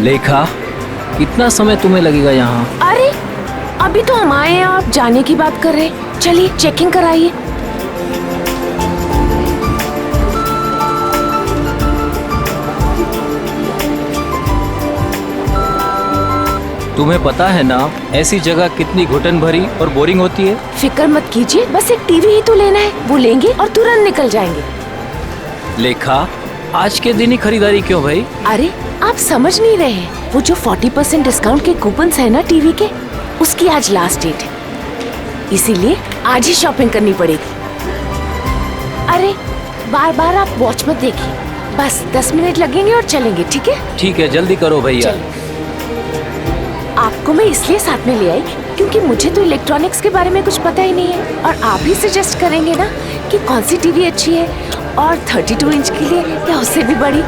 लेखा, कितना समय तुम्हें लगेगा यहाँ? अरे अभी तो हम आए हैं, आप जाने की बात कर रहे हैं। चलिए चेकिंग कराइए। तुम्हें पता है ना ऐसी जगह कितनी घुटन भरी और बोरिंग होती है। फिक्र मत कीजिए, बस एक टीवी ही तो लेना है, वो लेंगे और तुरंत निकल जाएंगे। लेखा, आज के दिन ही खरीदारी क्यों भाई? अरे आप समझ नहीं रहे हैं, वो जो 40% डिस्काउंट के कूपन्स है ना टीवी के, उसकी आज लास्ट डेट है, इसीलिए आज ही शॉपिंग करनी पड़ेगी। अरे बार बार आप वॉच मत देखिए, बस 10 मिनट लगेंगे और चलेंगे, ठीक है? ठीक है, जल्दी करो भैया। आपको मैं इसलिए साथ में ले आई क्योंकि मुझे तो इलेक्ट्रॉनिक्स के बारे में कुछ पता ही नहीं है, और आप ही सजेस्ट करेंगे ना कि कौन सी टीवी अच्छी है, और 32 इंच के लिए या उससे भी बड़ी।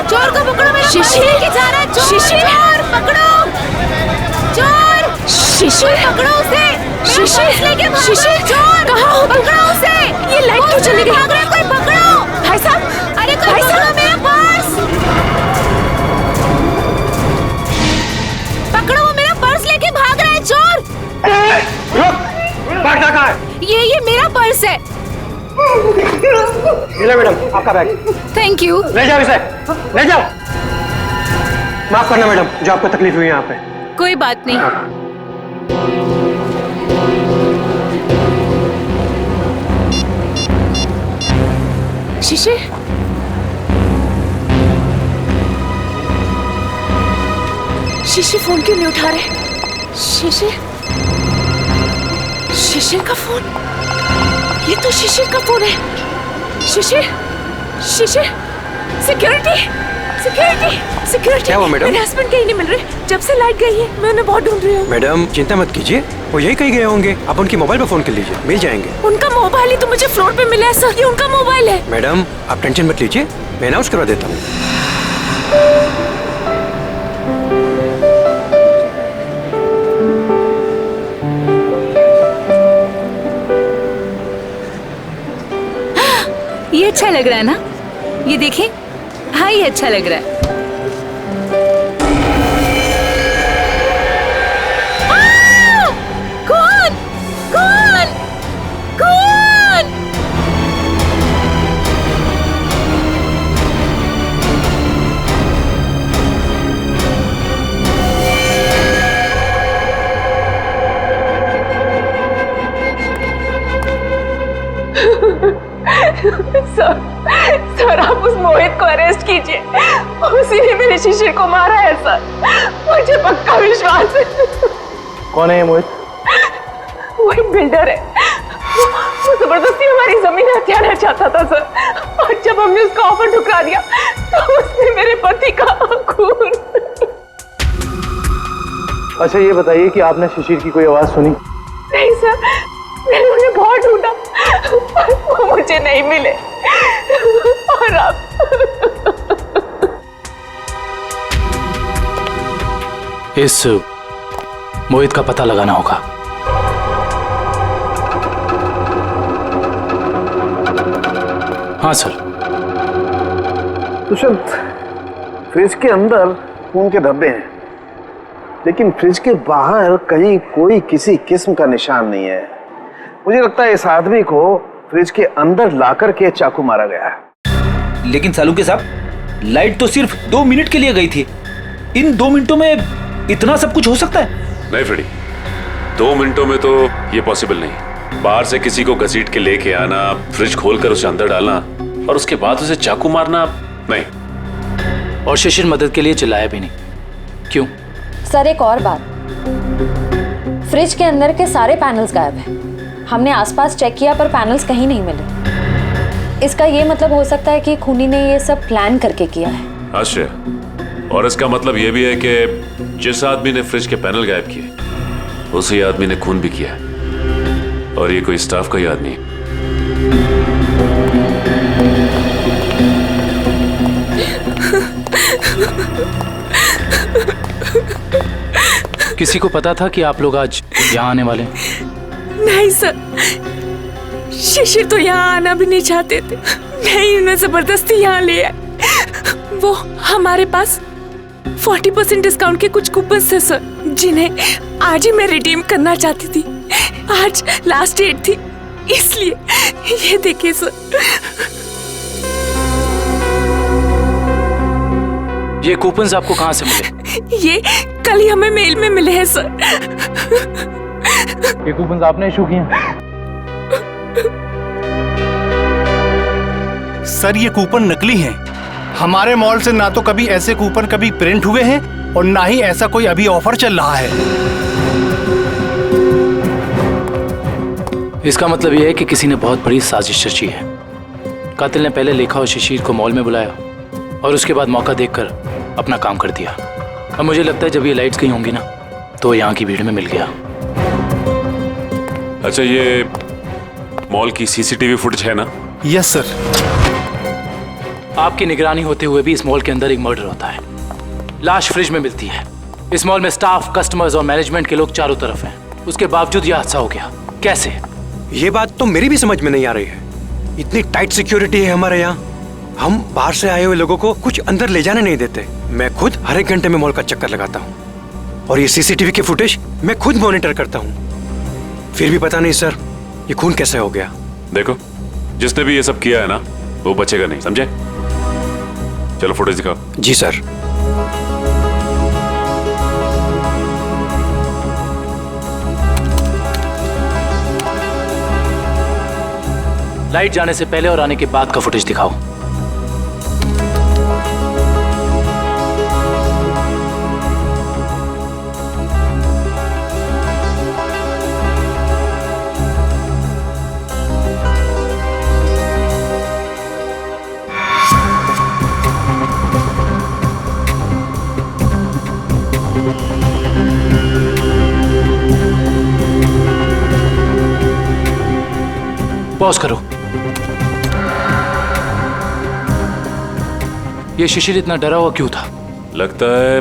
चोर को पकड़ो, मेरा शिशिर लेके जा रहा है। शिशिर, चोर पकड़ो, चोर, शिशिर पकड़ो उसे, शिशिर लेके, शिशिर चोर, कहाँ हो? पकड़ो उसे। ये लाइट क्यों चली गई? भाग रहा है कोई, पकड़ो। भाई साहब, अरे कोई पकड़ो मेरा पर्स, पकड़ो, वो मेरा पर्स लेके भाग रहा है चोर। रुक, बैग कहाँ है? ये मेरा पर्स है। मिला मैडम आपका बैग। Thank you. ले जाओ इसे, ले जाओ। माफ करना मैडम, जो आपको तकलीफ हुई यहाँ पे। कोई बात नहीं। शिशिर, शिशिर फोन क्यों नहीं उठा रहे? शिशिर, शिशिर का फोन, ये तो शिशिर का फोन है। शिशिर, शिशिर, सिक्योरिटी, सिक्योरिटी, सिक्योरिटी। क्या हुआ मैडम? मेरे हस्बैंड कहीं नहीं मिल रहे, जब से लाइट गई है मैं उन्हें बहुत ढूंढ रही हूँ। मैडम चिंता मत कीजिए, वो यही कहीं गए होंगे, आप उनके मोबाइल पर फोन कर लीजिए, मिल जाएंगे। उनका मोबाइल ही तो मुझे फ्लोर पे मिला है सर, ये उनका मोबाइल है। मैडम आप टेंशन मत लीजिए, मैं अनाउंस करवा देता हूँ। ये अच्छा लग रहा है ना, ये देखिए। हाँ ये अच्छा लग रहा है। कौन? कौन? कौन? सर आप उस मोहित को अरेस्ट कीजिए, उसी ने मेरे शिशिर को मारा है सर, मुझे पक्का विश्वास है। कौन है ये मोहित? वो एक बिल्डर है, वो जबरदस्ती हमारी जमीन हथियाना चाहता था सर, और जब हमने उसका ऑफर ठुकरा दिया तो उसने मेरे पति का खून। अच्छा ये बताइए कि आपने शिशिर की कोई आवाज सुनी? नहीं सर, मैंने उन्हें बहुत ढूंढा, वो मुझे नहीं मिले, और अब इस मोहित का पता लगाना होगा। हाँ सर। दुष्यंत, फ्रिज के अंदर खून के धब्बे हैं, लेकिन फ्रिज के बाहर कहीं कोई किसी किस्म का निशान नहीं है। मुझे लगता है इस आदमी को फ्रिज के अंदर लाकर के चाकू मारा गया है। लेकिन सालुंके साहब, लाइट तो सिर्फ 2 मिनट के लिए गई थी, इन 2 मिनटों में इतना सब कुछ हो सकता है? नहीं फ्रेडी, 2 मिनटों में तो ये पॉसिबल नहीं। बाहर से किसी को घसीट के लेके आना, फ्रिज खोलकर उसे अंदर डालना और उसके बाद उसे चाकू मारना, नहीं। और शिशिर मदद के लिए चिल्लाया भी नहीं। क्यों? सर एक और बात, फ्रिज के अंदर के सारे पैनल्स गायब हैं। हमने आसपास चेक किया पर पैनल्स कहीं नहीं मिले। इसका ये मतलब हो सकता है कि खूनी ने ये सब प्लान करके किया है। आश्रय, और इसका मतलब ये भी है कि जिस आदमी ने फ्रिज के पैनल गायब किए उसी आदमी ने खून भी किया है, और ये कोई स्टाफ का ही आदमी है। किसी को पता था कि आप लोग आज यहाँ आने वाले हैं? नहीं सर, शिशिर तो यहाँ आना भी नहीं चाहते थे। नहीं, उन्हें जबरदस्ती यहाँ ले आए। वो हमारे पास 40% डिस्काउंट के कुछ कूपन थे सर, जिन्हें आज ही मैं रिडीम करना चाहती थी। आज लास्ट डेट थी, इसलिए ये देखिए सर। ये कूपन्स आपको कहाँ से मिले? ये कल ही हमें मेल में मिले हैं सर। ये कूपन्स आपने इशू किए? सर ये कूपन नकली हैं। हमारे मॉल से ना तो कभी ऐसे कूपन कभी प्रिंट हुए हैं और ना ही ऐसा कोई अभी ऑफर चल रहा है। इसका मतलब यह है कि किसी ने बहुत बड़ी साजिश रची है। कातिल ने पहले लेखा और शिशिर को मॉल में बुलाया और उसके बाद मौका देखकर अपना काम कर दिया। अब मुझे लगता है जब ये लाइट्स गई होंगी ना तो यहाँ की भीड़ में मिल गया। अच्छा, ये मॉल की सीसीटीवी फुटेज है ना? Yes sir. आपकी निगरानी होते हुए भी इस मॉल के अंदर एक मर्डर होता है। लाश फ्रिज में मिलती है। इस मॉल में स्टाफ, कस्टमर्स और मैनेजमेंट के लोग चारों तरफ हैं। उसके बावजूद यह हादसा हो गया। कैसे? ये बात तो मेरी भी समझ में नहीं आ रही है। इतनी टाइट सिक्योरिटी है हमारे यहाँ, हम बाहर से आए हुए लोगों को कुछ अंदर ले जाने नहीं देते। मैं खुद हर एक घंटे में मॉल का चक्कर लगाता हूँ और ये सीसीटीवी की फुटेज मैं खुद मॉनिटर करता हूँ। फिर भी पता नहीं सर, ये खून कैसे हो गया। देखो, जिसने भी ये सब किया है ना वो बचेगा नहीं, समझे? चलो फुटेज दिखाओ। जी सर। लाइट जाने से पहले और आने के बाद का फुटेज दिखाओ। पॉज करो। ये शिशिर इतना डरा हुआ क्यों था? लगता है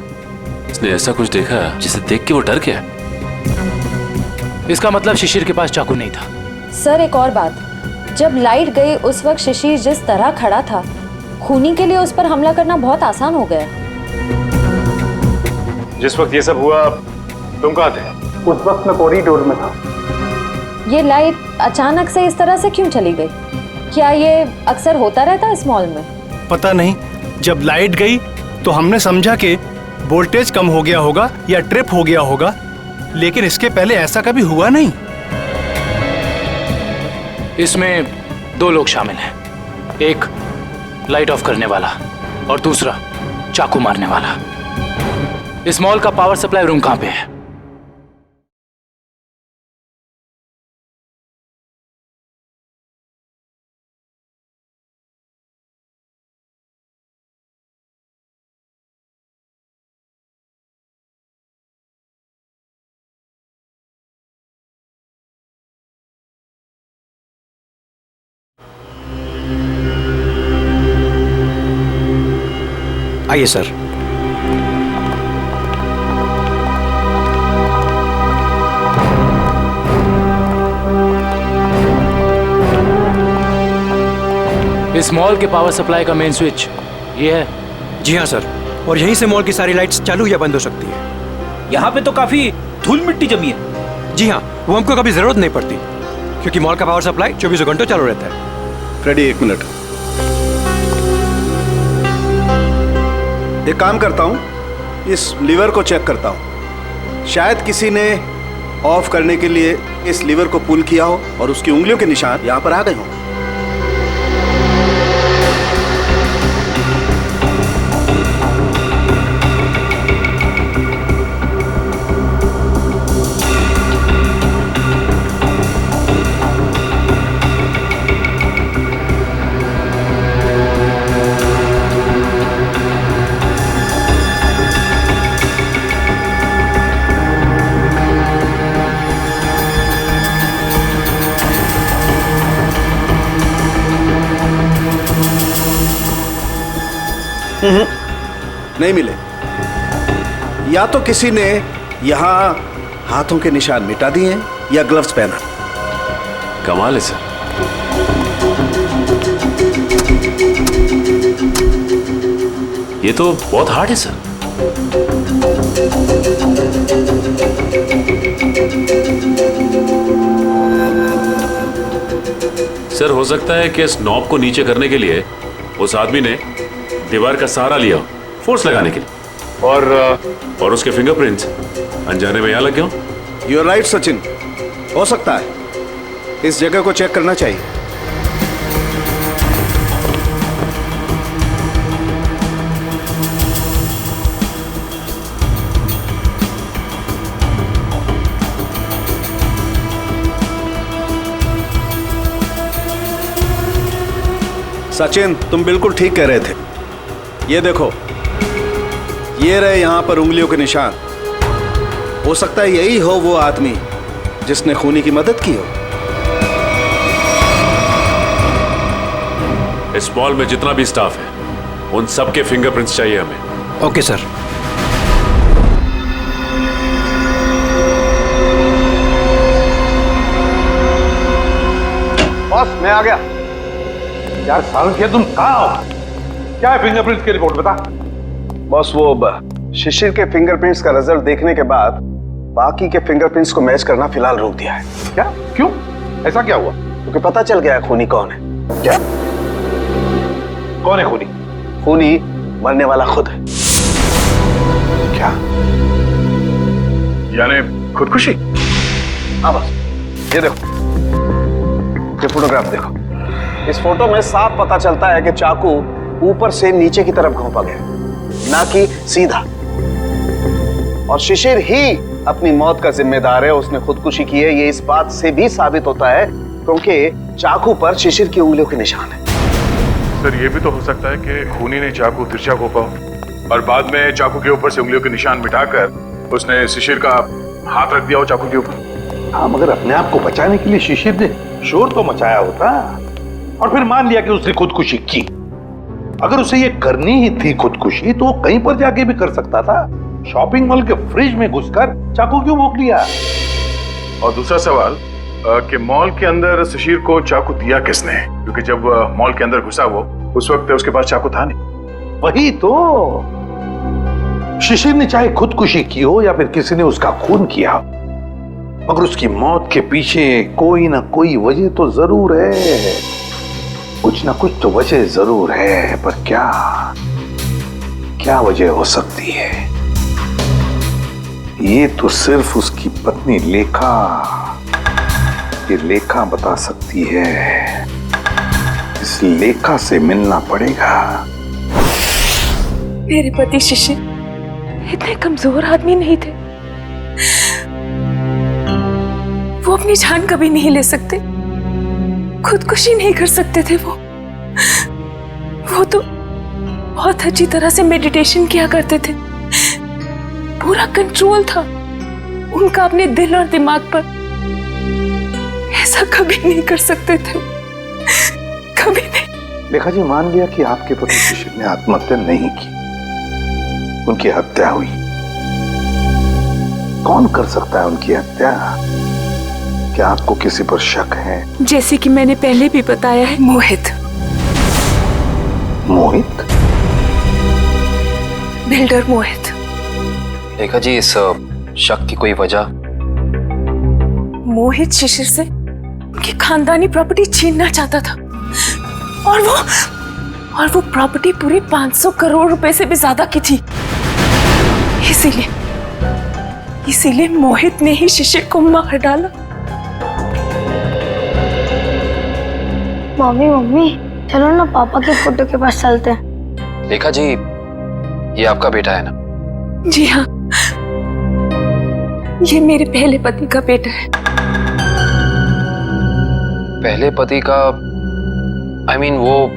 इसने ऐसा कुछ देखा जिसे देख के वो डर गया। इसका मतलब शिशिर के पास चाकू नहीं था। सर एक और बात, जब लाइट गई उस वक्त शिशिर जिस तरह खड़ा था, खूनी के लिए उस पर हमला करना बहुत आसान हो गया। जिस वक्त ये सब हुआ तुम कहाँ थे? उस वक्त मैं कॉरिडोर में था। ये लाइट अचानक से इस तरह से क्यों चली गई? क्या ये अक्सर होता रहता है इस मॉल में? पता नहीं, जब लाइट गई तो हमने समझा कि वोल्टेज कम हो गया होगा या ट्रिप हो गया होगा, लेकिन इसके पहले ऐसा कभी हुआ नहीं। इसमें दो लोग शामिल हैं, एक लाइट ऑफ करने वाला और दूसरा चाकू मारने वाला। इस मॉल का पावर सप्लाई रूम कहाँ पे है? आइए सर। इस मॉल के पावर सप्लाई का मेन स्विच ये है? जी हाँ सर, और यहीं से मॉल की सारी लाइट्स चालू या बंद हो सकती है। यहाँ पे तो काफी धूल मिट्टी जमी है। जी हाँ, वो हमको कभी जरूरत नहीं पड़ती क्योंकि मॉल का पावर सप्लाई 24 घंटों चालू रहता है। फ्रेडी, एक मिनट। एक काम करता हूँ, इस लीवर को चेक करता हूँ। शायद किसी ने ऑफ करने के लिए इस लीवर को पुल किया हो और उसकी उंगलियों के निशान यहाँ पर आ गए हों। नहीं मिले। या तो किसी ने यहाँ हाथों के निशान मिटा दिए हैं या ग्लव्स पहना। कमाल है सर। ये तो बहुत हार्ड है सर। सर हो सकता है कि इस नॉब को नीचे करने के लिए उस आदमी ने दीवार का सहारा लिया हो, फोर्स लगाने के लिए, और उसके फिंगरप्रिंट्स अनजाने में यहां लग गए हो। यू आर राइट सचिन, हो सकता है। इस जगह को चेक करना चाहिए। सचिन, तुम बिल्कुल ठीक कह रहे थे। ये देखो, ये रहे यहां पर उंगलियों के निशान। हो सकता है यही हो वो आदमी जिसने खूनी की मदद की हो। इस मॉल में जितना भी स्टाफ है उन सबके फिंगरप्रिंट्स चाहिए हमें। Okay sir. बॉस, मैं आ गया। यार सालंकिया, तुम कहाँ हो? क्या है फिंगरप्रिंट्स की रिपोर्ट, बता। बॉस, वो शिशिर के फिंगरप्रिंट्स का रिजल्ट देखने के बाद बाकी के फिंगरप्रिंट्स को मैच करना फिलहाल रोक दिया है। क्या? क्यों? ऐसा क्या हुआ? क्योंकि पता चल गया खूनी कौन है। क्या? कौन है खूनी? खूनी मरने वाला खुद है। क्या? यानी खुदकुशी? हाँ बस, ये देखो, ये फोटोग्राफ देखो। इस फोटो में साफ पता चलता है कि चाकू ऊपर से नीचे की तरफ घोंपा गया, ना कि सीधा। और शिशिर ही अपनी मौत का जिम्मेदार है, उसने खुदकुशी की है। ये इस बात से भी साबित होता है क्योंकि चाकू पर शिशिर की उंगलियों के निशान है। सर, ये भी तो हो सकता है कि खूनी ने चाकू तिरछा घोंपा हो और बाद में चाकू के ऊपर से उंगलियों के निशान मिटाकर उसने शिशिर का हाथ रख दिया हो चाकू के ऊपर। हाँ, मगर अपने आप को बचाने के लिए शिशिर ने शोर तो मचाया होता और फिर मान लिया कि उसने खुदकुशी की। अगर उसे ये करनी ही थी खुदकुशी, तो वो कहीं पर जाके भी कर सकता था। शॉपिंग मॉल के फ्रिज में घुसकर चाकू क्यों भोंक लिया? और दूसरा सवाल कि मॉल के अंदर शिशिर को चाकू दिया किसने? क्योंकि जब मॉल के अंदर घुसा वो, उस वक्त उसके पास चाकू था नहीं। वही तो, शिशिर ने चाहे खुदकुशी की हो या फिर किसी ने उसका खून किया, मगर उसकी मौत के पीछे कोई ना कोई वजह तो जरूर है। कुछ ना कुछ तो वजह जरूर है, पर क्या वजह हो सकती है? ये तो सिर्फ उसकी पत्नी लेखा बता सकती है। इस लेखा से मिलना पड़ेगा। मेरे पति शिशिर इतने कमजोर आदमी नहीं थे। वो अपनी जान कभी नहीं ले सकते, खुदकुशी नहीं कर सकते थे। वो तो बहुत अच्छी तरह से मेडिटेशन किया करते थे। पूरा कंट्रोल था उनका अपने दिल और दिमाग पर। ऐसा कभी नहीं कर सकते थे, कभी नहीं। लेखा जी, मान लिया कि आपके पति शिशिर ने आत्महत्या नहीं की, उनकी हत्या हुई। कौन कर सकता है उनकी हत्या? क्या आपको किसी पर शक है? जैसे कि मैंने पहले भी बताया है, मोहित। मोहित? बिल्डर मोहित। देखा जी, इस शक की कोई वजह? मोहित शिशिर से उनकी खानदानी प्रॉपर्टी छीनना चाहता था और वो प्रॉपर्टी पूरी 500 करोड़ रुपए से भी ज्यादा की थी। इसीलिए मोहित ने ही शिशिर को मार डाला। मम्मी चलो ना, पापा के फोटो के पास चलते हैं। देखा जी, ये आपका बेटा है ना? जी हाँ, ये मेरे पहले पति का बेटा है। पहले पति का? I mean, वो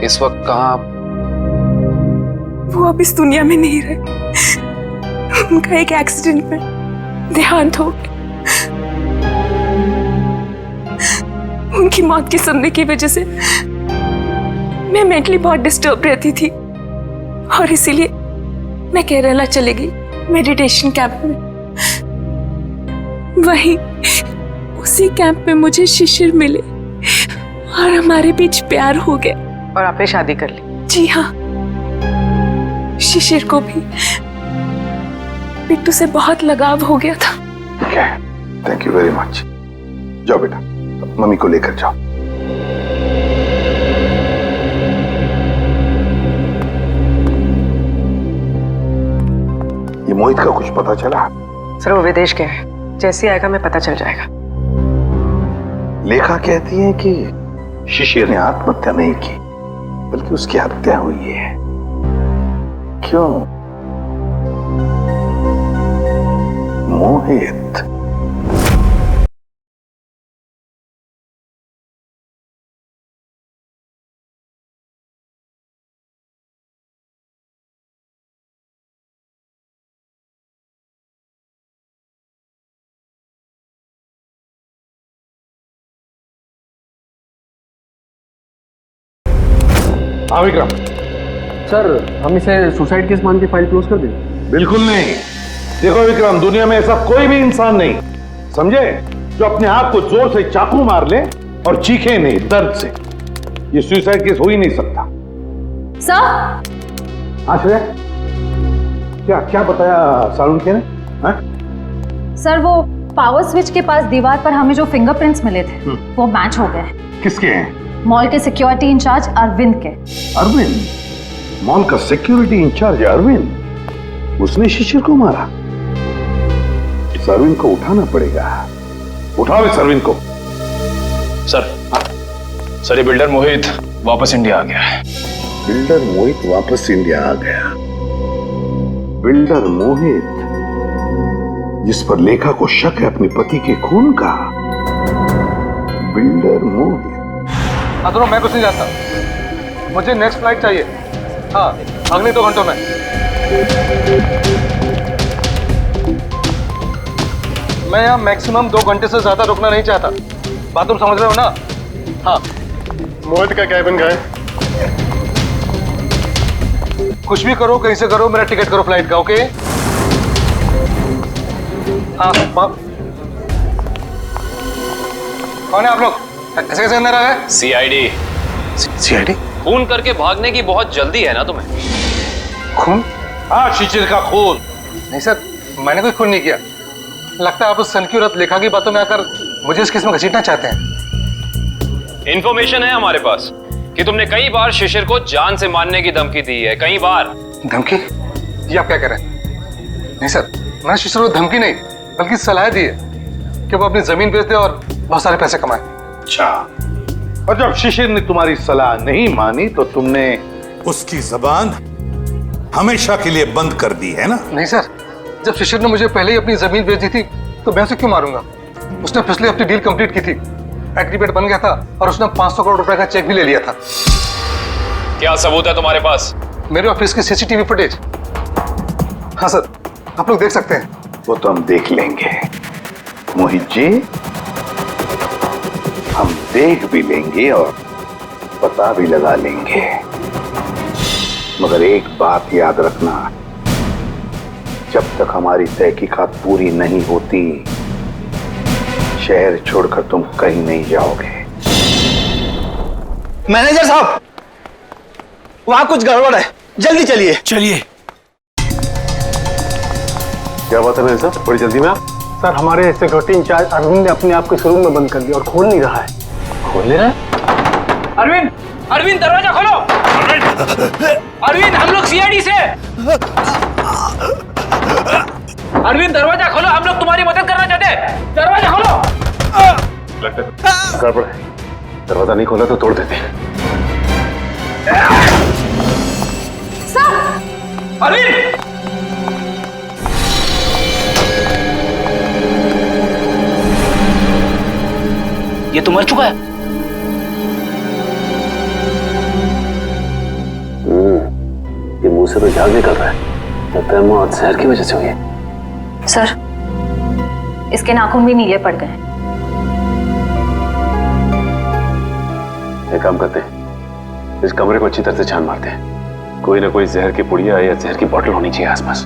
इस वक्त कहाँ? वो अब इस दुनिया में नहीं रहे। उनका एक एक्सीडेंट में देहांत हो गया। उनकी मौत के सदमे की वजह से मैं मेंटली बहुत डिस्टर्ब रहती थी और इसीलिए मैं केरला चली गई मेडिटेशन कैंप में। वहीं उसी कैंप में मुझे शिशिर मिले और हमारे बीच प्यार हो गया। और आपने शादी कर ली? जी हाँ, शिशिर को भी बिट्टू से बहुत लगाव हो गया था। Thank you very much. जाओ बेटा, मम्मी को लेकर जाओ। ये मोहित का कुछ पता चला? सर वो विदेश गया है, जैसे ही आएगा मैं पता चल जाएगा। लेखा कहती है कि शिशिर ने आत्महत्या नहीं की बल्कि उसकी हत्या हुई है। क्यों? मोहित। हाँ विक्रम। सर हम इसे सुसाइड केस मान के फाइल क्लोज कर दें? बिल्कुल नहीं। देखो विक्रम, दुनिया में ऐसा कोई भी इंसान नहीं, समझे, जो अपने आप को जोर से चाकू मार ले और चीखे नहीं दर्द से। ये सुसाइड केस हो ही नहीं सकता। सर। आश्रय, क्या क्या बताया सारुण ने? सर वो पावर स्विच के पास दीवार पर हमें जो फिंगरप्रिंट्स मिले थे वो मैच हो गए। किसके हैं? मॉल के सिक्योरिटी इंचार्ज अरविंद के। अरविंद? मॉल का सिक्योरिटी इंचार्ज अरविंद? उसने शिशिर को मारा? इस अरविंद को उठाना पड़ेगा। उठाओ इस अरविंद को। सर ये बिल्डर मोहित वापस इंडिया आ गया है। बिल्डर मोहित वापस इंडिया आ गया? बिल्डर मोहित जिस पर लेखा को शक है अपने पति के खून का? बिल्डर मोहित। दोनों मैं कुछ नहीं जानता, मुझे नेक्स्ट फ्लाइट चाहिए। हाँ, अगले 2 घंटों में। मैं यहाँ मैक्सिमम 2 घंटे से ज्यादा रुकना नहीं चाहता। बात तुम समझ रहे हो ना? हाँ। मोहित का कैबिन गए। कुछ भी करो, कहीं से करो, मेरा टिकट करो फ्लाइट का। ओके? हाँ। कौन है आप लोग? ऐसे कैसे अंदर आ गए? सीआईडी। सीआईडी? खून करके भागने की बहुत जल्दी है ना तुम्हें? खून? हाँ, शिशिर का खून। नहीं सर, मैंने कोई खून नहीं किया। लगता है आप उस सनकी औरत लेखा की बातों में आकर मुझे इस केस में घसीटना चाहते हैं। इंफॉर्मेशन है हमारे पास कि तुमने कई बार शिशिर को जान से मारने की धमकी दी है। कई बार। धमकी? ये आप क्या कह रहे हैं? नहीं सर, मैंने शिशिर को धमकी नहीं बल्कि सलाह दी है कि वो अपनी जमीन बेच दे और बहुत सारे पैसे कमाए। अच्छा, और जब शिशिर ने तुम्हारी सलाह नहीं मानी तो तुमने उसकी जबान हमेशा के लिए बंद कर दी है ना? नहीं सर, जब शिशिर ने मुझे पहले ही अपनी जमीन बेच दी थी तो मैं उसे क्यों मारूंगा? उसने पिछले हफ्ते डील कंप्लीट की थी, एग्रीमेंट बन गया था और उसने 500 करोड़ रुपए का चेक भी ले लिया था। क्या सबूत है तुम्हारे पास? मेरे ऑफिस की सीसीटीवी फुटेज। हाँ सर, आप लोग देख सकते हैं। वो तो हम देख लेंगे मोहित जी, हम देख भी लेंगे और पता भी लगा लेंगे। मगर एक बात याद रखना, जब तक हमारी तहकीकात पूरी नहीं होती शहर छोड़कर तुम कहीं नहीं जाओगे। मैनेजर साहब, वहां कुछ गड़बड़ है, जल्दी चलिए। चलिए। क्या बात है मैनेजर साहब, बड़ी जल्दी में आप? सर हमारे सिक्योरिटी इंचार्ज अरविंद ने अपने आप को इस रूम में बंद कर दिया और खोल नहीं रहा है। खोल नहीं रहा है? अरविंद, अरविंद दरवाजा खोलो। अरविंद, हम लोग सीआईडी से। अरविंद दरवाजा खोलो, हम लोग तुम्हारी मदद करना चाहते हैं। दरवाजा खोलो। लगता है गड़बड़ है, दरवाजा नहीं खोला तो तोड़ देते हैं। अरविंद! ये तो मर चुका है। ये मुंह से तो झाग निकल रहा है। लगता है मौत जहर की वजह से हुई है। सर, इसके नाखून भी नीले पड़ गए। एक काम करते हैं, इस कमरे को अच्छी तरह से छान मारते हैं। कोई ना कोई जहर की पुड़िया या जहर की बोतल होनी चाहिए आसपास।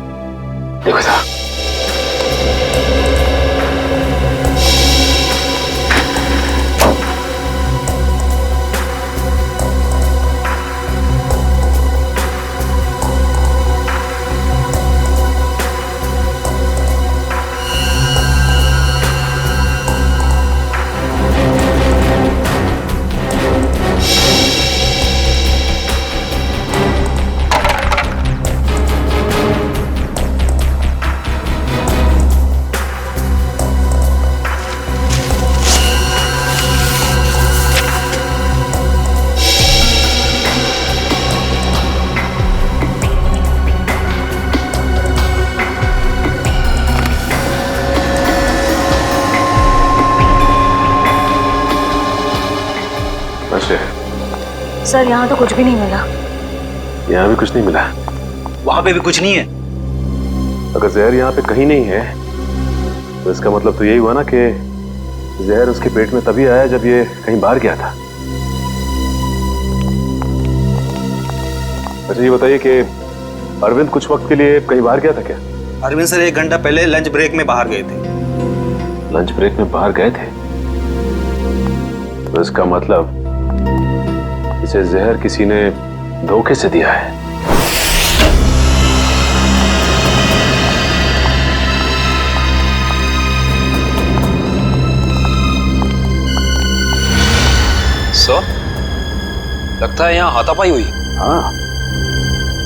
देखो जरा। सर यहाँ तो कुछ भी नहीं मिला। यहाँ भी कुछ नहीं मिला? वहां पे भी कुछ नहीं है। अगर जहर यहाँ पे कहीं नहीं है तो इसका मतलब तो यही हुआ ना कि जहर उसके पेट में तभी आया जब ये कहीं बाहर गया था। अच्छा ये बताइए कि अरविंद कुछ वक्त के लिए कहीं बाहर गया था क्या? अरविंद सर 1 घंटा पहले लंच ब्रेक में बाहर गए थे। लंच ब्रेक में बाहर गए थे? तो इसका मतलब इसे जहर किसी ने धोखे से दिया है। सर, लगता है यहाँ हाथापाई हुई। हाँ,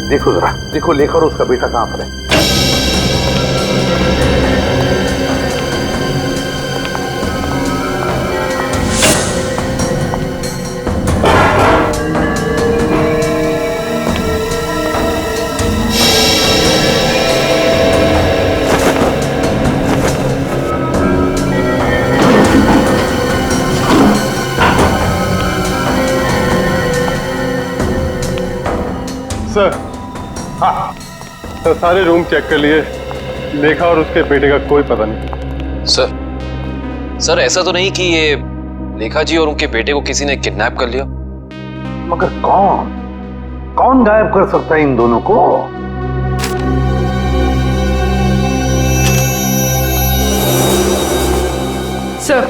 देखो जरा, देखो लेखा और उसका बेटा कहाँ पर है। सर, हाँ सर, सारे रूम चेक कर लिए, लेखा और उसके बेटे का कोई पता नहीं। सर ऐसा तो नहीं कि ये लेखा जी और उनके बेटे को किसी ने किडनैप कर लिया? मगर कौन गायब कर सकता है इन दोनों को? सर,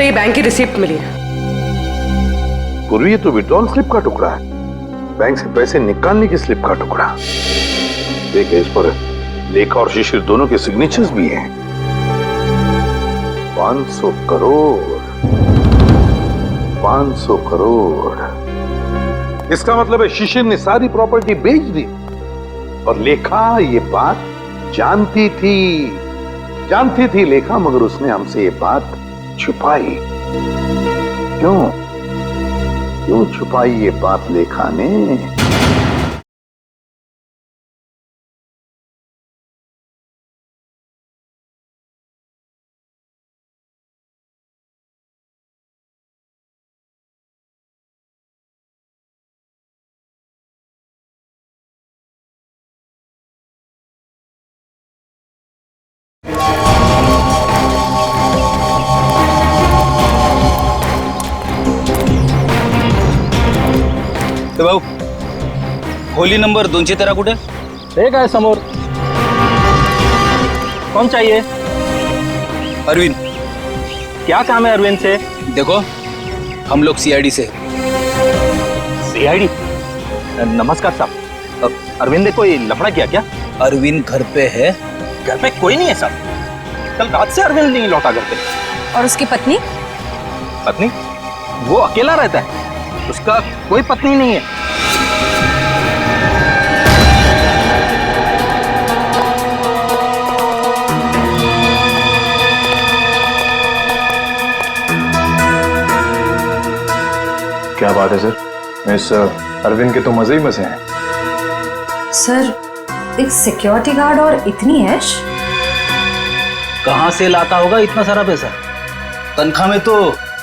ये बैंक की रिसिप्ट मिली है। पूर्वी ये तो विड्रॉल स्लिप का टुकड़ा है, बैंक से पैसे निकालने की स्लिप का टुकड़ा। देखिए इस पर लेखा और शिशिर दोनों के सिग्नेचर्स भी हैं। 500 करोड़ 500 करोड़। इसका मतलब है शिशिर ने सारी प्रॉपर्टी बेच दी और लेखा ये बात जानती थी लेखा, मगर उसने हमसे ये बात छुपाई। क्यों छुपाई ये बात लेखा ने? भाऊ, खोली नंबर 213 कुठे? एक आहे समोर. कौन चाहिए? अरविंद. क्या काम है अरविंद से? देखो, हम लोग सीआईडी से। सीआईडी? नमस्कार साहब, अरविंद ने कोई लफड़ा किया क्या? अरविंद घर पे है। घर पे कोई नहीं है साहब, कल रात से अरविंद नहीं लौटा घर पे। और उसकी पत्नी? पत्नी? वो अकेला रहता है, उसका कोई पत्नी नहीं है। क्या बात है सर, इस अरविंद के तो मजे ही मजे हैं। सर, एक सिक्योरिटी गार्ड और इतनी ऐश? कहां से लाता होगा इतना सारा पैसा? तनख्वाह में तो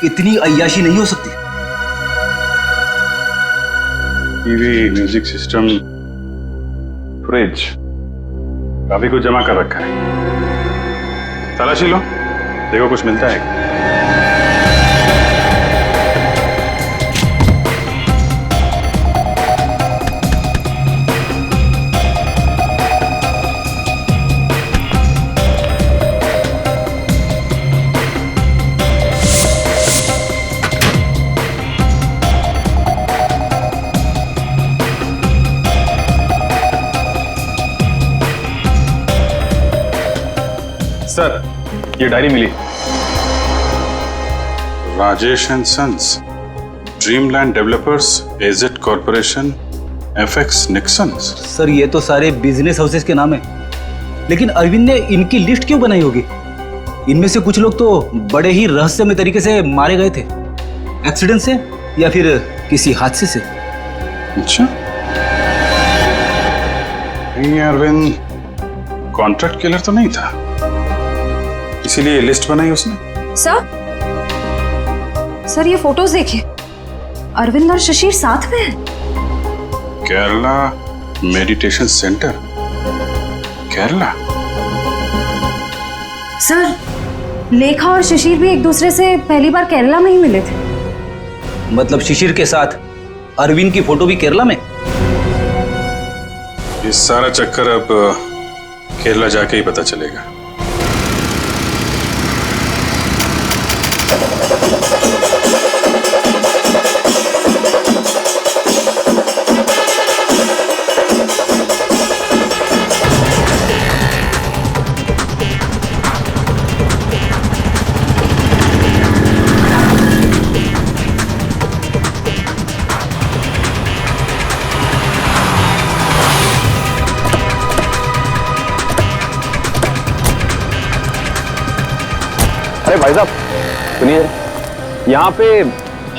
इतनी अय्याशी नहीं हो सकती। टीवी, म्यूजिक सिस्टम, फ्रिज, काफी कुछ जमा कर रखा है। तलाशी लो, देखो कुछ मिलता है। सर, ये डायरी मिली। Rajesh and sons, Dreamland developers, एजेट कॉर्पोरेशन, एफएक्स निक्सन्स। सर ये तो सारे बिजनेस हाउसेस के नाम है, लेकिन अरविंद ने इनकी लिस्ट क्यों बनाई होगी? इनमें से कुछ लोग तो बड़े ही रहस्यमय तरीके से मारे गए थे, एक्सीडेंट से या फिर किसी हादसे से। अच्छा, ये अरविंद कॉन्ट्रैक्ट किलर तो नहीं था, इसीलिए लिस्ट बनाई उसने। सर ये फोटोज देखिए, अरविंद और शिशिर साथ में हैं। Kerala meditation centre, Kerala. Sir लेखा और शिशिर भी एक दूसरे से पहली बार केरला में ही मिले थे। मतलब शिशिर के साथ अरविंद की फोटो भी केरला में? ये सारा चक्कर अब केरला जाके ही पता चलेगा। अरे भाई साहब सुनिए, यहाँ पे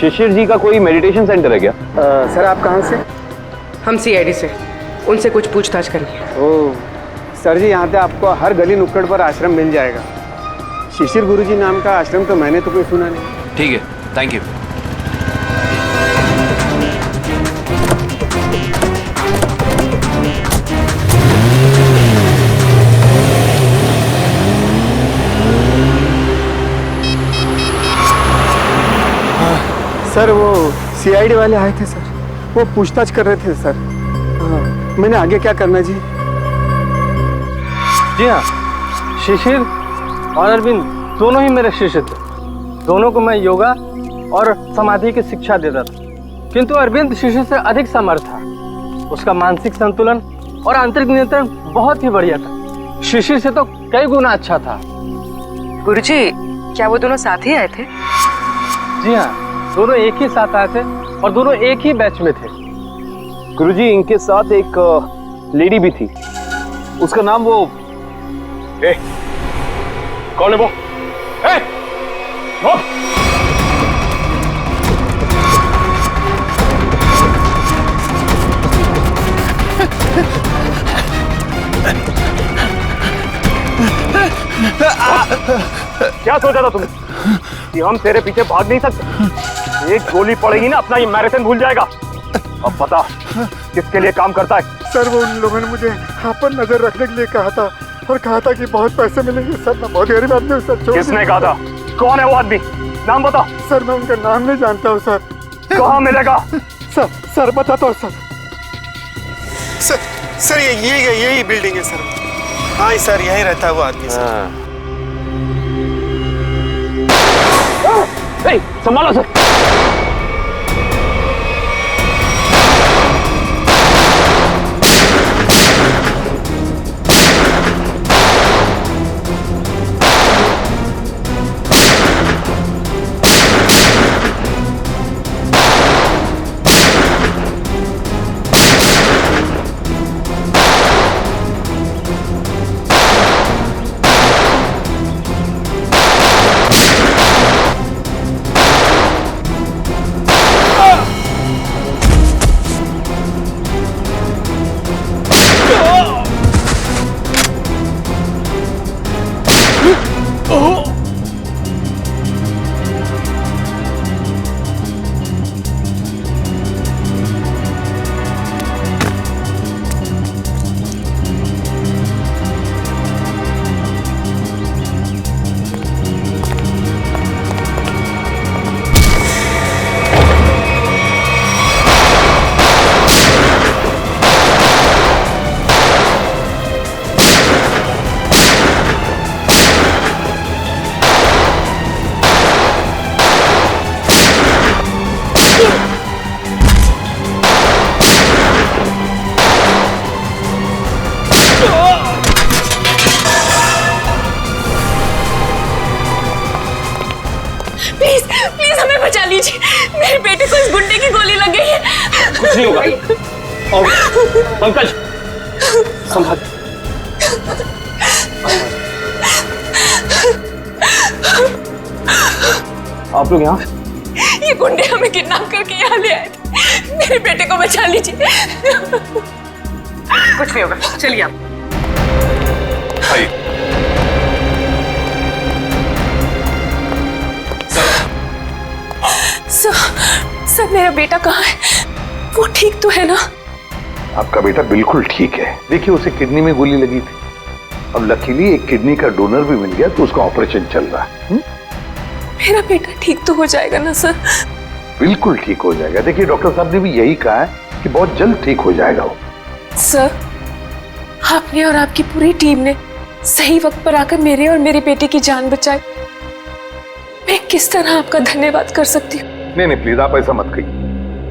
शिशिर जी का कोई मेडिटेशन सेंटर है क्या? सर आप कहाँ से? हम सीआईडी से, उनसे कुछ पूछताछ करनी है। ओह सर जी, यहाँ पे आपको हर गली नुक्कड़ पर आश्रम मिल जाएगा। शिशिर गुरुजी नाम का आश्रम तो मैंने तो कोई सुना नहीं। ठीक है, थैंक यू। सर वो सीआईडी वाले आए थे सर, वो पूछताछ कर रहे थे सर। हाँ, मैंने आगे क्या करना जी? जी हाँ, शिशिर और अरविंद दोनों ही मेरे शिष्य थे। दोनों को मैं योगा और समाधि की शिक्षा देता था, किंतु अरविंद शिशिर से अधिक समर्थ था। उसका मानसिक संतुलन और आंतरिक नियंत्रण बहुत ही बढ़िया था। शिशिर से तो कई गुना अच्छा था। गुरुजी, क्या वो दोनों साथ ही आए थे? जी हाँ, दोनों एक ही साथ आए थे और दोनों एक ही बैच में थे। गुरुजी इनके साथ एक लेडी भी थी, उसका नाम वो कौन है वो? क्या सोचा था तुमने कि हम तेरे पीछे भाग नहीं सकते? एक गोली पड़ेगी ना, अपना ये मैराथन भूल जाएगा। अब पता किसके लिए काम करता है? सर वो उन लोगों ने मुझे यहाँ पर नजर रखने के लिए कहा था और कहा था कि बहुत पैसे मिलेंगे। सर मैं बहुत गरीब आदमी हूँ सर। किसने कहा था? कौन है वो आदमी? नाम बता। सर मैं उनका नाम नहीं जानता हूँ सर। कहाँ मिलेगा? सर बताता हूँ सर। सर यही बिल्डिंग है सर। हाँ सर यहीं रहता है वो आदमी सर। संभालो सर। प्लीज हमें बचा लीजिए, मेरे बेटे को इस गुंडे की गोली लग गई है। कुछ नहीं होगा। और पंकज संभाल। आप लोग यहाँ? ये गुंडे हमें किडनैप करके यहाँ ले आए थे, मेरे बेटे को बचा लीजिए। कुछ नहीं होगा, चलिए आप। सर मेरा बेटा कहाँ है? वो ठीक तो है ना? आपका बेटा बिल्कुल ठीक है। देखिए उसे किडनी में गोली लगी थी, अब लकीली एक किडनी का डोनर भी मिल गया तो उसका ऑपरेशन चल रहा है। मेरा बेटा ठीक तो हो जाएगा ना सर? बिल्कुल ठीक हो जाएगा। देखिए डॉक्टर साहब ने भी यही कहा है कि बहुत जल्द ठीक हो जाएगा वो। सर आपने और आपकी पूरी टीम ने सही वक्त पर आकर मेरे और मेरे बेटे की जान बचाई। मैं किस तरह आपका धन्यवाद कर सकती हूँ? नहीं प्लीज आप ऐसा मत कहिए।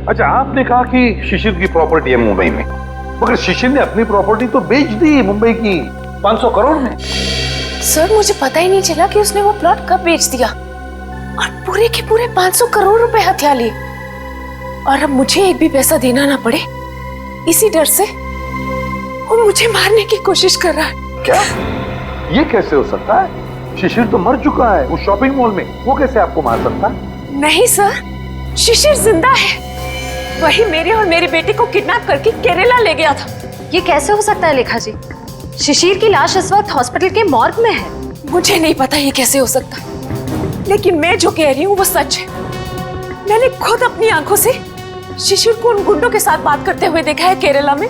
अच्छा आपने कहा कि शिशिर की प्रॉपर्टी है मुंबई में, मगर शिशिर ने अपनी प्रॉपर्टी तो बेच दी मुंबई की 500 करोड़ में। सर मुझे पता ही नहीं चला कि उसने वो प्लॉट कब बेच दिया और पूरे के पूरे 500 करोड़ रुपए हथिया लिए, और अब मुझे एक भी पैसा देना ना पड़े इसी डर से वो मुझे मारने की कोशिश कर रहा है। क्या? ये कैसे हो सकता है? शिशिर तो मर चुका है उस शॉपिंग मॉल में, वो कैसे आपको मार सकता है? नहीं सर, शिशिर जिंदा है। वही मेरे और मेरे बेटे को किडनैप करके केरला ले गया था। ये कैसे हो सकता है लेखा जी? शिशिर की लाश इस वक्त हॉस्पिटल के मॉर्ग में है। मुझे नहीं पता ये कैसे हो सकता है, लेकिन मैं जो कह रही हूँ वो सच है। मैंने खुद अपनी आंखों से शिशिर को उन गुंडों के साथ बात करते हुए देखा है केरला में,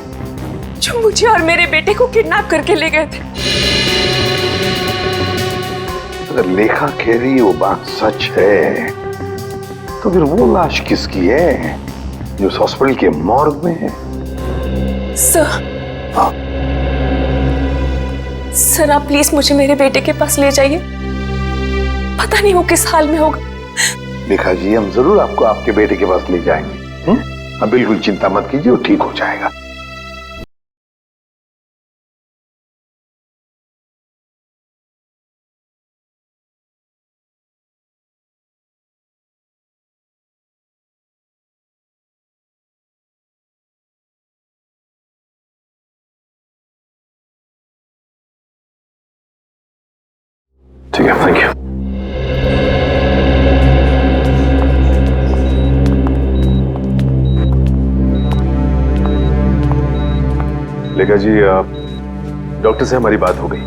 जो मुझे और मेरे बेटे को किडनैप करके ले गए थे। अगर लेखा कह रही वो बात सच है तो फिर वो लाश किसकी है जो उस हॉस्पिटल के मॉर्ग में है? सर आप प्लीज मुझे मेरे बेटे के पास ले जाइए, पता नहीं वो किस हाल में होगा। लेखा जी हम जरूर आपको आपके बेटे के पास ले जाएंगे। अब बिल्कुल चिंता मत कीजिए, वो ठीक हो जाएगा। ठीक है, थैंक यू। लेखा जी डॉक्टर से हमारी बात हो गई,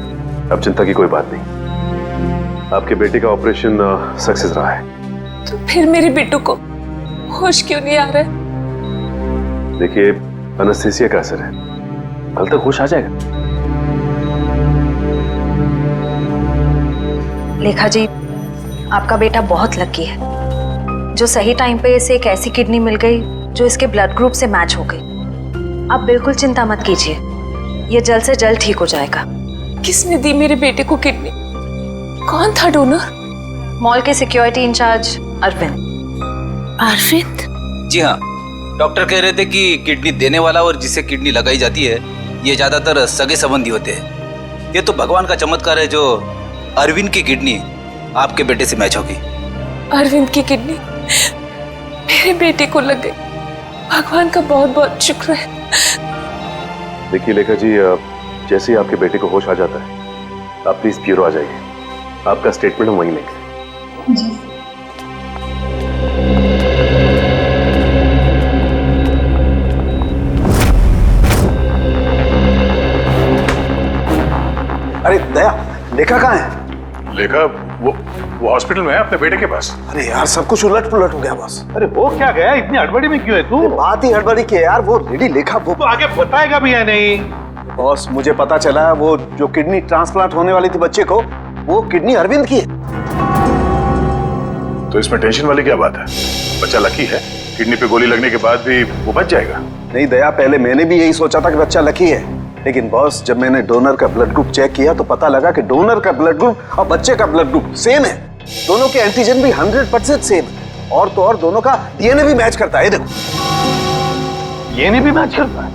अब चिंता की कोई बात नहीं। आपके बेटे का ऑपरेशन सक्सेस रहा है। तो फिर मेरे बेटू को होश क्यों नहीं आ रहा है? देखिए एनेस्थीसिया का असर है, कल तक होश आ जाएगा। लेखा जी आपका बेटा बहुत लकी है जो सही टाइम पे इसे एक ऐसी किडनी मिल गई जो इसके ब्लड ग्रुप से मैच हो गई। आप बिल्कुल चिंता मत कीजिए, ये जल्द से जल्द ठीक हो जाएगा। किसने दी मेरे बेटे को किडनी? कौन था डोनर? मॉल के सिक्योरिटी इंचार्ज अरविंद। अरविंद? जी हाँ, डॉक्टर कह रहे थे कि किडनी देने वाला और जिसे किडनी लगाई जाती है ये ज्यादातर सगे संबंधी होते हैं। ये तो भगवान का चमत्कार है जो अरविंद की किडनी आपके बेटे से मैच होगी। अरविंद की किडनी मेरे बेटे को लग गई, भगवान का बहुत बहुत शुक्र है। देखिए लेखा जी जैसे ही आपके बेटे को होश आ जाता है आप प्लीज ब्यूरो आ जाइए, आपका स्टेटमेंट हम वहीं लेंगे। जी। अरे दया, लेखा कहाँ है? लेखा वो हॉस्पिटल में है अपने बेटे के पास। अरे यार सब कुछ उलट पुलट हो गया बॉस। अरे वो क्या गया, इतनी हड़बड़ी में क्यों है तू? बात ही हड़बड़ी की है यार, वो लेडी लेखा वो तो आगे बताएगा भी है नहीं। बॉस मुझे पता चला वो जो किडनी ट्रांसप्लांट होने वाली थी बच्चे को, वो किडनी अरविंद की है। तो इसमें टेंशन वाली क्या बात है? बच्चा लकी है, किडनी पे गोली लगने के बाद भी वो बच जाएगा। नहीं दया, पहले मैंने भी यही सोचा था कि बच्चा लकी है, लेकिन बॉस जब मैंने डोनर का ब्लड ग्रुप चेक किया तो पता लगा कि डोनर का ब्लड ग्रुप और बच्चे का ब्लड ग्रुप सेम है। दोनों के एंटीजन भी 100% सेम है, और तो और दोनों का डीएनए भी मैच करता है। देखो डीएनए भी मैच करता है,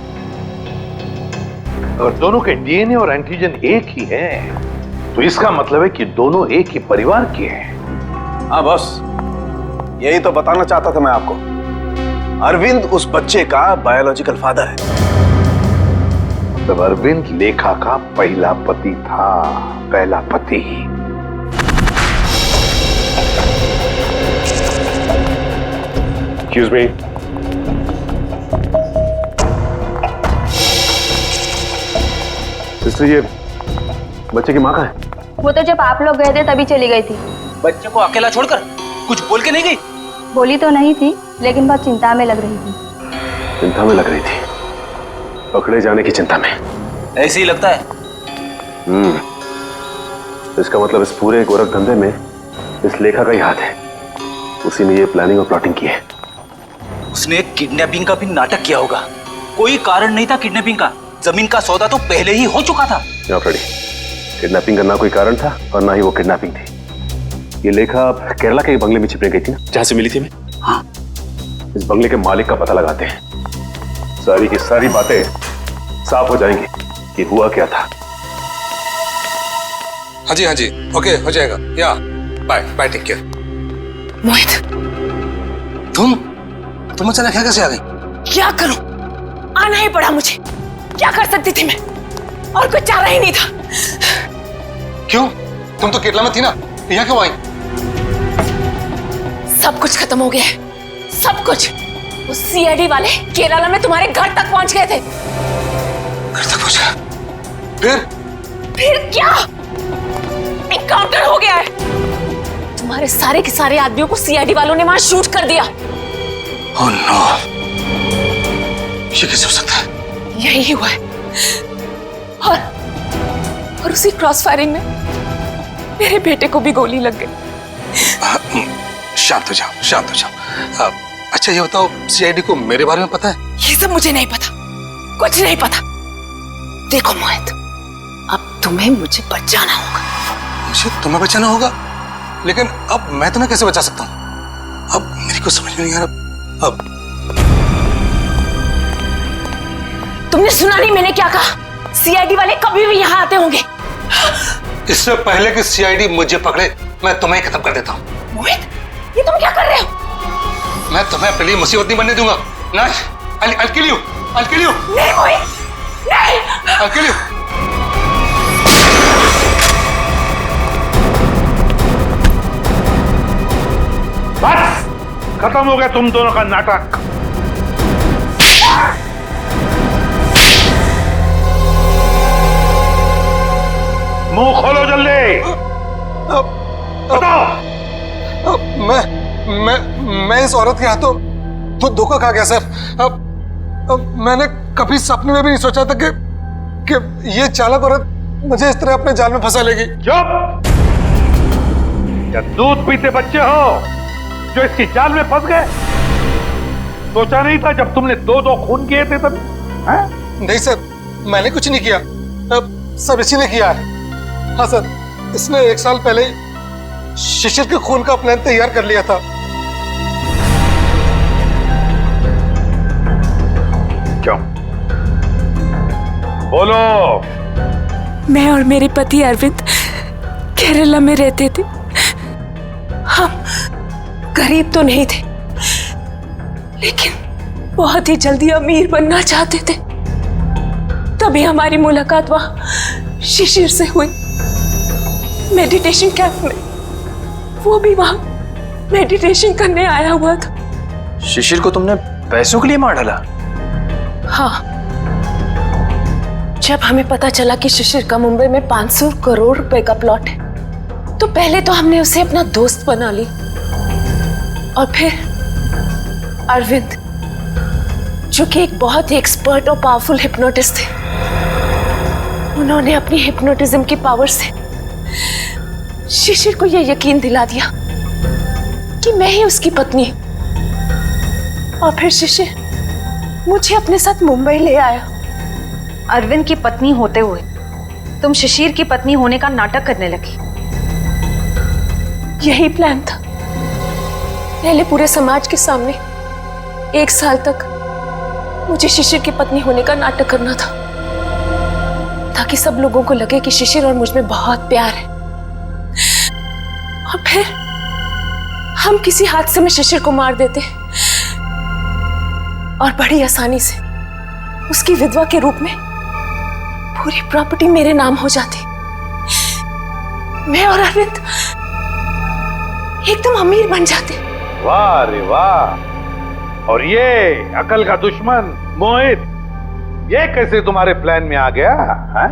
और दोनों के डीएनए और एंटीजन एक ही है तो इसका मतलब है कि दोनों एक ही परिवार के हैं। हाँ बॉस, यही तो बताना चाहता था मैं आपको। अरविंद उस बच्चे का बायोलॉजिकल फादर है। मतलब अरविंद लेखा का पहला पति था, पहला पति। Excuse me. सिस्टर, ये बच्चे की माँ कहाँ है? वो तो जब आप लोग गए थे तभी चली गई थी। बच्चे को अकेला छोड़कर कुछ बोल के नहीं गई? बोली तो नहीं थी, लेकिन बहुत चिंता में लग रही थी। चिंता में लग रही थी? पकड़े जाने की चिंता में? ऐसे ही लगता है। इसका मतलब इस पूरे गोरख धंधे में इस लेखा का ही हाथ है। उसी ने ये प्लानिंग और प्लॉटिंग की है। उसने किडनैपिंग का भी नाटक किया होगा। कोई कारण नहीं था किडनैपिंग का। जमीन का सौदा तो पहले ही हो चुका था। फ्रेडी, किडनैपिंग का ना कोई कारण था और ना ही वो किडनैपिंग थी। ये लेखा केरला के बंगले में छिपने गई थी ना, जहां से मिली थी मैं। हाँ, इस बंगले के मालिक का पता लगाते हैं। सारी की सारी बातें साफ हो जाएंगी कि हुआ क्या था। हाँ जी, ओके, हो जाएगा। या बाय बाय, टेक केयर। मोहित, तुम अचानक यहाँ कैसे आ गई? क्या करूं? आना ही पड़ा मुझे। क्या कर सकती थी मैं? और कोई चारा ही नहीं था। क्यों? तुम तो केरला में थी ना, यहाँ क्यों आई? सब कुछ खत्म हो गया है, सब कुछ। वो सीआईडी वाले केरला में तुम्हारे घर तक पहुंच गए थे। घर तक पहुंच गया? फिर क्या? एनकाउंटर हो गया है। तुम्हारे सारे के सारे आदमियों को सीआईडी वालों ने वहां शूट कर दिया। ओह नो, ये कैसे हो सकता है? यही हुआ है। और उसी क्रॉस फायरिंग में मेरे बेटे को भी गोली लग गई। शांत हो जाओ। अच्छा ये बताओ, सीआईडी को मेरे बारे में पता है? ये सब मुझे नहीं पता, कुछ नहीं पता। देखो मोहित, अब तुम्हें मुझे बचाना होगा। मुझे तुम्हें बचाना होगा? लेकिन अब मैं तुम्हें कैसे बचा सकता हूँ? अब मेरी कुछ समझ में नहीं आ रहा। अब तुमने सुना नहीं मैंने क्या कहा? सीआईडी वाले कभी भी यहाँ आते होंगे। इससे पहले कि सीआईडी मुझे पकड़े, मैं तुम्हें खत्म कर देता हूँ। मोहित, ये तुम क्या कर रहे हो? मैं तुम्हें अपने लिए मुसीबत नहीं बनने दूंगा। नहीं, I'll kill you. नहीं मोहित, नहीं। I'll kill you. बस खत्म हो गया तुम दोनों का नाटक। मुंह खोलो जल्दी। बताओ। मैं इस औरत के हाथों तो धोखा खा गया सर। अब मैंने कभी सपने में भी नहीं सोचा था कि ये चालाक औरत मुझे इस तरह अपने जाल में फंसा लेगी। चुप! क्या दूध पीते बच्चे हो जो इसकी जाल में फंस गए? सोचा नहीं था जब तुमने दो खून किए थे तब? नहीं सर, मैंने कुछ नहीं किया। अब सब इसी ने किया है। हाँ सर, इसने 1 साल पहले ही शिशिर के खून का प्लान तैयार कर लिया था। क्यों? बोलो। मैं और मेरे पति अरविंद केरला में रहते थे। हम गरीब तो नहीं थे, लेकिन बहुत ही जल्दी अमीर बनना चाहते थे। तभी हमारी मुलाकात वहां शिशिर से हुई, मेडिटेशन कैंप में। वो भी वहां मेडिटेशन करने आया हुआ था। शिशिर को तुमने पैसों के लिए मार डाला? हाँ, जब हमें पता चला कि शिशिर का मुंबई में 500 करोड़ रुपए का प्लॉट है, तो पहले तो हमने उसे अपना दोस्त बना ली, और फिर अरविंद, जो कि एक बहुत ही एक्सपर्ट और पावरफुल हिप्नोटिस्ट थे, उन्होंने अपनी हिप्नोटिज्म की पावर से शिशिर को यह यकीन दिला दिया कि मैं ही उसकी पत्नी हूं। और फिर शिशिर मुझे अपने साथ मुंबई ले आया। अरविंद की पत्नी होते हुए तुम शिशिर की पत्नी होने का नाटक करने लगी। यही प्लान था। पहले पूरे समाज के सामने 1 साल तक मुझे शिशिर की पत्नी होने का नाटक करना था, ताकि सब लोगों को लगे कि शिशिर और मुझ में बहुत प्यार है। और फिर हम किसी हादसे में शिशिर को मार देते और बड़ी आसानी से उसकी विधवा के रूप में पूरी प्रॉपर्टी मेरे नाम हो जाती। मैं और अरविंद एकदम अमीर बन जाते। वाह रे वाह। और ये अकल का दुश्मन मोहित, ये कैसे तुम्हारे प्लान में आ गया है?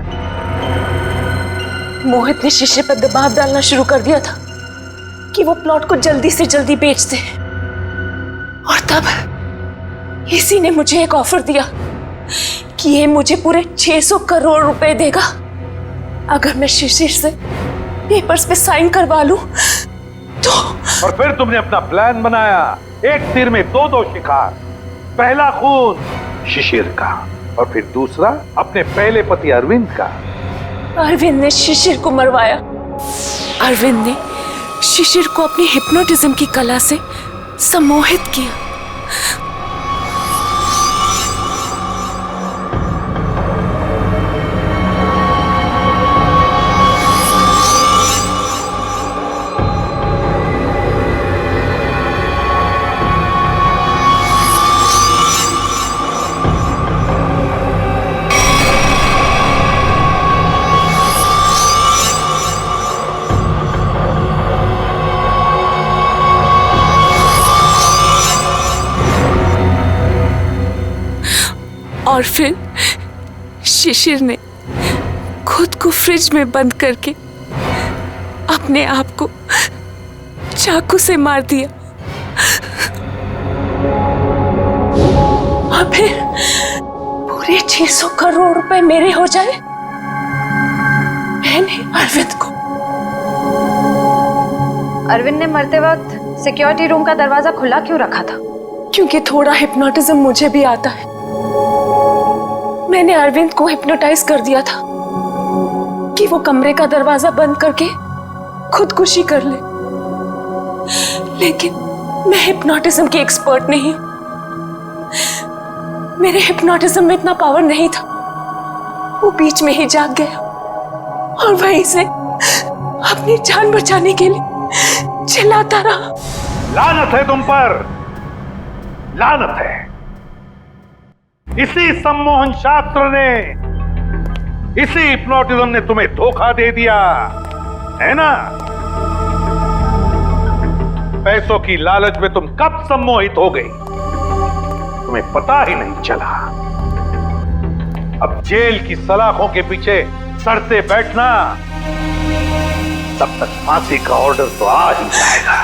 मोहित ने शिशिर पर दबाव डालना शुरू कर दिया था कि वो प्लॉट को जल्दी से जल्दी बेच दे, और तब इसी ने मुझे एक ऑफर दिया कि ये मुझे पूरे 600 करोड़ रुपए देगा अगर मैं शिशिर से पेपर्स पे साइन करवा लूं तो। और फिर तुमने अपना प्लान बनाया, एक तीर में दो शिकार। पहला खून शिशिर का और फिर दूसरा अपने पहले पति अरविंद का। अरविंद ने शिशिर को मरवाया। अरविंद ने शिशिर को अपनी हिप्नोटिज्म की कला से सम्मोहित किया। और फिर शिशिर ने खुद को फ्रिज में बंद करके अपने आप को चाकू से मार दिया। और फिर पूरे 600 करोड़ रुपए मेरे हो जाए। मैंने अरविंद को। अरविंद ने मरते वक्त सिक्योरिटी रूम का दरवाजा खुला क्यों रखा था? क्योंकि थोड़ा हिप्नोटिज्म मुझे भी आता है। मैंने अरविंद को हिप्नोटाइज कर दिया था कि वो कमरे का दरवाजा बंद करके खुदकुशी कर ले, लेकिन मैं हिप्नोटिज्म की एक्सपर्ट नहीं हूं। मेरे हिप्नोटिज्म में इतना पावर नहीं था। वो बीच में ही जाग गया और वहीं से अपनी जान बचाने के लिए चिल्लाता रहा। लानत है तुम पर, लानत है। इसी सम्मोहन शास्त्र ने, इसी हिप्नोटिज्म ने तुम्हें धोखा दे दिया है ना? पैसों की लालच में तुम कब सम्मोहित हो गई, तुम्हें पता ही नहीं चला। अब जेल की सलाखों के पीछे सड़ते बैठना, तब तक फांसी का ऑर्डर तो आ ही जाएगा।